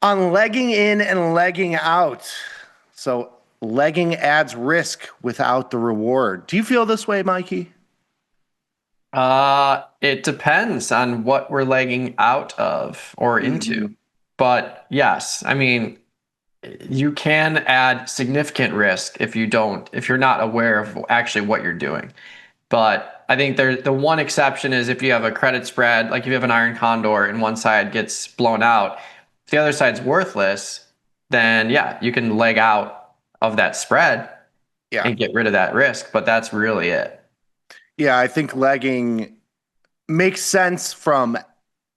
On legging in and legging out. So legging adds risk without the reward. Do you feel this way, Mikey? It depends on what we're legging out of or into. Mhm. But yes, I mean, you can add significant risk if you're not aware of actually what you're doing. But I think the one exception is if you have a credit spread, like if you have an iron condor and one side gets blown out, if the other side's worthless, then yeah, you can leg out of that spread Yeah. and get rid of that risk. But that's really it. Yeah, I think legging makes sense from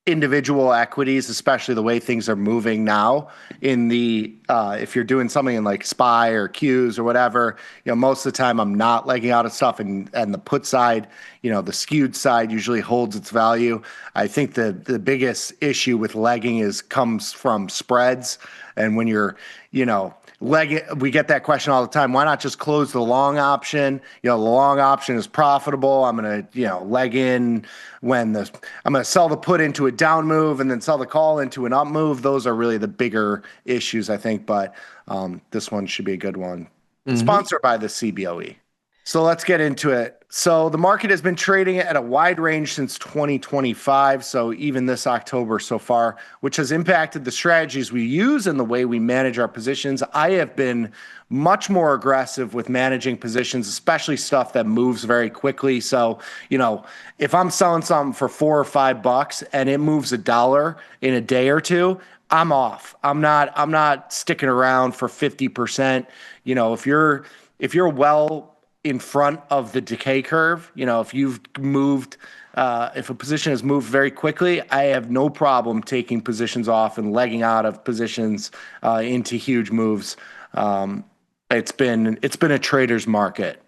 individual equities, especially the way things are moving now. In the if you're doing something in like SPY or Qs or whatever, most of the time I'm not legging out of stuff, and the put side, the skewed side usually holds its value. I think the biggest issue with legging comes from spreads, and when you're, you know. We get that question all the time. Why not just close the long option? The long option is profitable. I'm going to, leg in I'm going to sell the put into a down move and then sell the call into an up move. Those are really the bigger issues, I think. But this one should be a good one. Hmm. Sponsored by the CBOE. So let's get into it. So the market has been trading at a wide range since 2025. So even this October so far, which has impacted the strategies we use and the way we manage our positions. I have been much more aggressive with managing positions, especially stuff that moves very quickly. So, if I'm selling something for $4 or $5 and it moves $1 in a day or two, I'm off. I'm not sticking around for 50%. If you're well in front of the decay curve, if you've moved, if a position has moved very quickly, I have no problem taking positions off and legging out of positions into huge moves. It's been a trader's market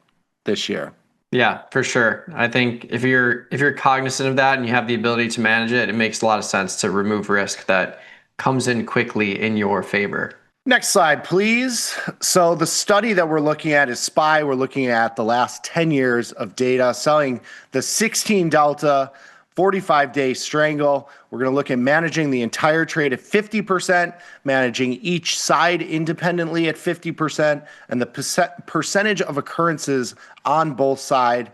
this year. Yeah, for sure. I think if you're cognizant of that and you have the ability to manage it, it makes a lot of sense to remove risk that comes in quickly in your favor. Next slide, please. So the study that we're looking at is SPY. We're looking at the last 10 years of data selling the 16 Delta 45-day strangle. We're going to look at managing the entire trade at 50%, managing each side independently at 50%, and the percentage of occurrences on both sides,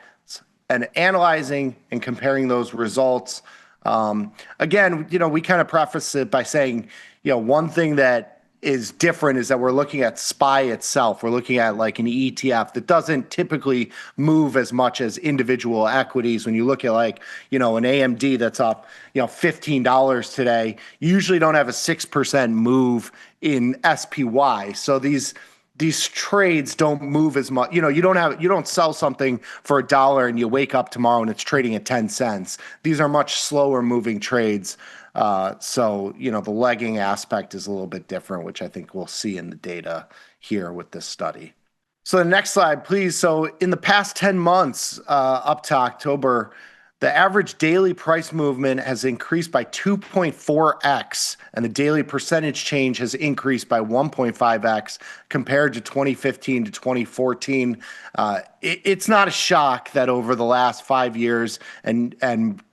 and analyzing and comparing those results. Again, we kind of preface it by saying, one thing that is different is that we're looking at SPY itself. We're looking at like an ETF that doesn't typically move as much as individual equities. When you look at like, an AMD that's up, $15 today, you usually don't have a 6% move in SPY. So these trades don't move as much. You don't sell something for $1 and you wake up tomorrow and it's trading at 10 cents. These are much slower moving trades. So the legging aspect is a little bit different, which I think we'll see in the data here with this study. So the next slide, please. So in the past 10 months, up to October, the average daily price movement has increased by 2.4x, and the daily percentage change has increased by 1.5x compared to 2015 to 2014. It's not a shock that over the last 5 years and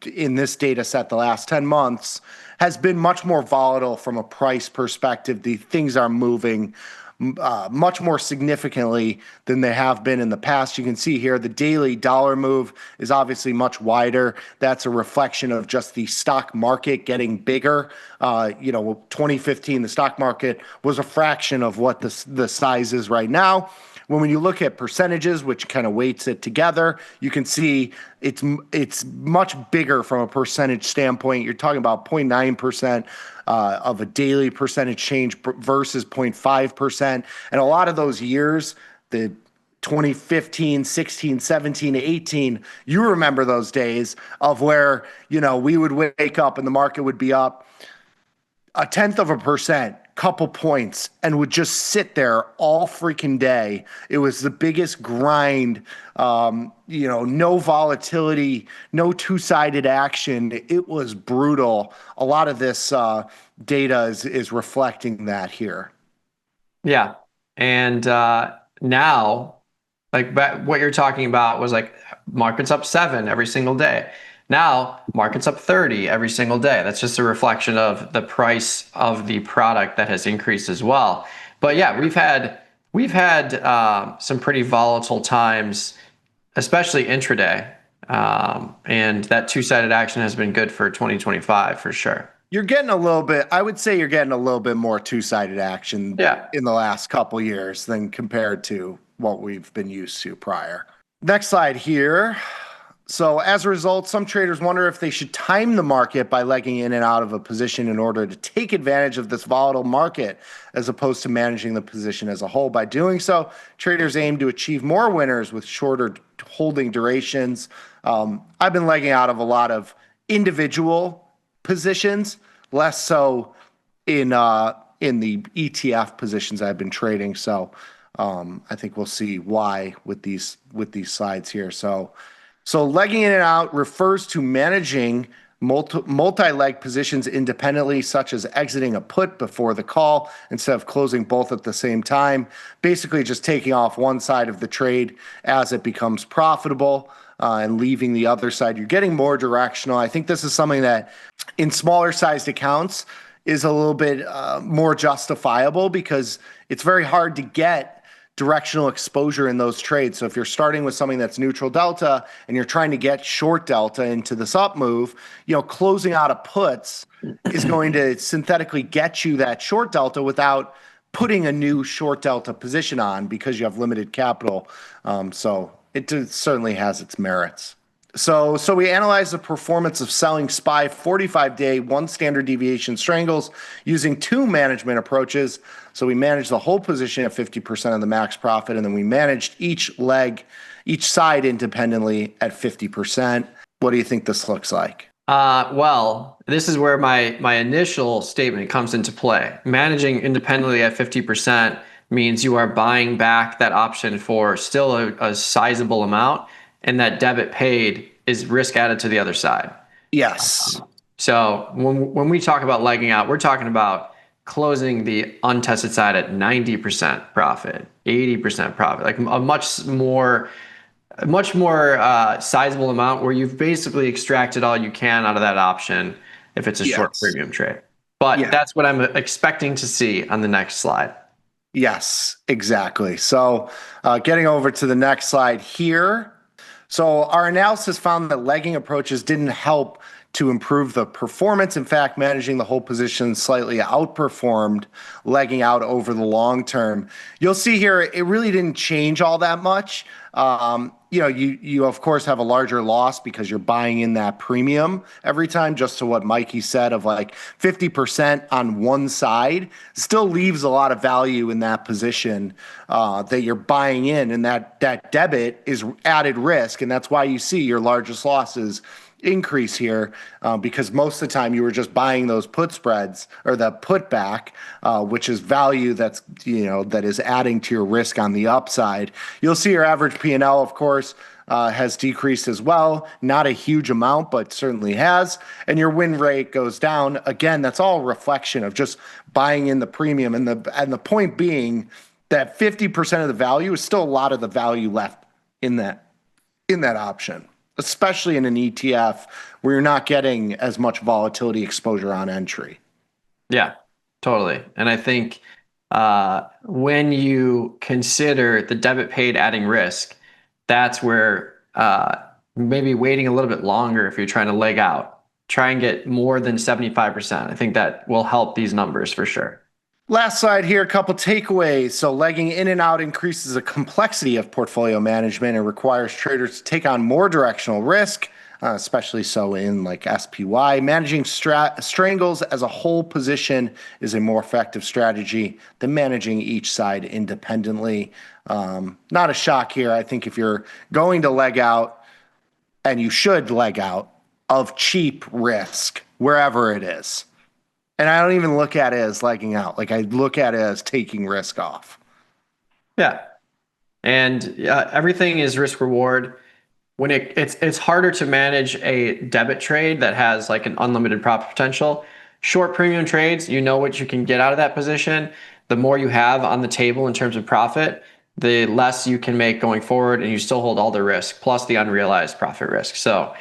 in this data set, the last 10 months has been much more volatile from a price perspective. The things are moving much more significantly than they have been in the past. You can see here the daily dollar move is obviously much wider. That's a reflection of just the stock market getting bigger. 2015, the stock market was a fraction of what the size is right now. When you look at percentages, which kind of weights it together, you can see it's much bigger from a percentage standpoint. You're talking about 0.9% of a daily percentage change versus 0.5%. And a lot of those years, the 2015, 16, 17, 18, you remember those days of where, we would wake up and the market would be up a tenth of a percent, couple points, and would just sit there all freaking day. It was the biggest grind, no volatility, no two-sided action. It was brutal. A lot of this data is reflecting that here. Yeah. And now, like what you're talking about was like markets up 7 every single day. Now, market's up 30 every single day. That's just a reflection of the price of the product that has increased as well. But yeah, we've had some pretty volatile times, especially intraday. And that two-sided action has been good for 2025 for sure. You're getting a little bit, I would say you're getting a little bit more two-sided action Yeah. in the last couple years than compared to what we've been used to prior. Next slide here. So as a result, some traders wonder if they should time the market by legging in and out of a position in order to take advantage of this volatile market, as opposed to managing the position as a whole. By doing so, traders aim to achieve more winners with shorter holding durations. I've been legging out of a lot of individual positions, less so in the ETF positions I've been trading. So I think we'll see why with these slides here. So legging in and out refers to managing multi-leg positions independently, such as exiting a put before the call instead of closing both at the same time. Basically, just taking off one side of the trade as it becomes profitable and leaving the other side. You're getting more directional. I think this is something that in smaller sized accounts is a little bit more justifiable because it's very hard to get directional exposure in those trades. So if you're starting with something that's neutral delta and you're trying to get short delta into this up move, closing out of puts is going to synthetically get you that short delta without putting a new short delta position on because you have limited capital. So it certainly has its merits. So we analyzed the performance of selling SPY 45-day, one standard deviation strangles using two management approaches. So we managed the whole position at 50% of the max profit, and then we managed each side independently at 50%. What do you think this looks like? Well, this is where my initial statement comes into play. Managing independently at 50% means you are buying back that option for still a sizable amount, and that debit paid is risk added to the other side. Yes. So when we talk about legging out, we're talking about closing the untested side at 90% profit, 80% profit, like a much more sizable amount where you've basically extracted all you can out of that option if it's a short premium trade. But that's what I'm expecting to see on the next slide. Yes, exactly. So getting over to the next slide here. So our analysis found that legging approaches didn't help to improve the performance. In fact, managing the whole position slightly outperformed legging out over the long term. You'll see here, it really didn't change all that much. You of course have a larger loss because you're buying in that premium every time, just to what Mikey said of like 50% on one side still leaves a lot of value in that position that you're buying in, and that debit is added risk, and that's why you see your largest losses increase here because most of the time you were just buying those put spreads or the put back, which is value that is adding to your risk on the upside. You'll see your average P&L, of course, has decreased as well. Not a huge amount, but certainly has. And your win rate goes down. Again, that's all a reflection of just buying in the premium. And the point being that 50% of the value is still a lot of the value left in that option, especially in an ETF where you're not getting as much volatility exposure on entry. Yeah, totally. And I think when you consider the debit paid adding risk, that's where maybe waiting a little bit longer if you're trying to leg out, try and get more than 75%. I think that will help these numbers for sure. Last slide here, a couple takeaways. So legging in and out increases the complexity of portfolio management and requires traders to take on more directional risk, especially so in like SPY. Managing strangles as a whole position is a more effective strategy than managing each side independently. Not a shock here. I think if you're going to leg out, and you should leg out of cheap risk, wherever it is. And I don't even look at it as legging out. Like I look at it as taking risk off. Yeah. And everything is risk reward. When it's harder to manage a debit trade that has like an unlimited profit potential. Short premium trades, you know what you can get out of that position. The more you have on the table in terms of profit, the less you can make going forward, and you still hold all the risk plus the unrealized profit risk. So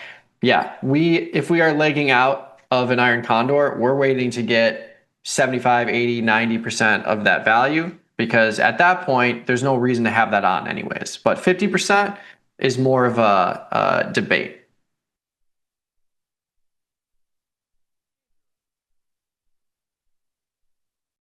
Yeah, if we are legging out of an iron condor, we're waiting to get 75, 80, 90% of that value, because at that point, there's no reason to have that on anyways. But 50% is more of a debate.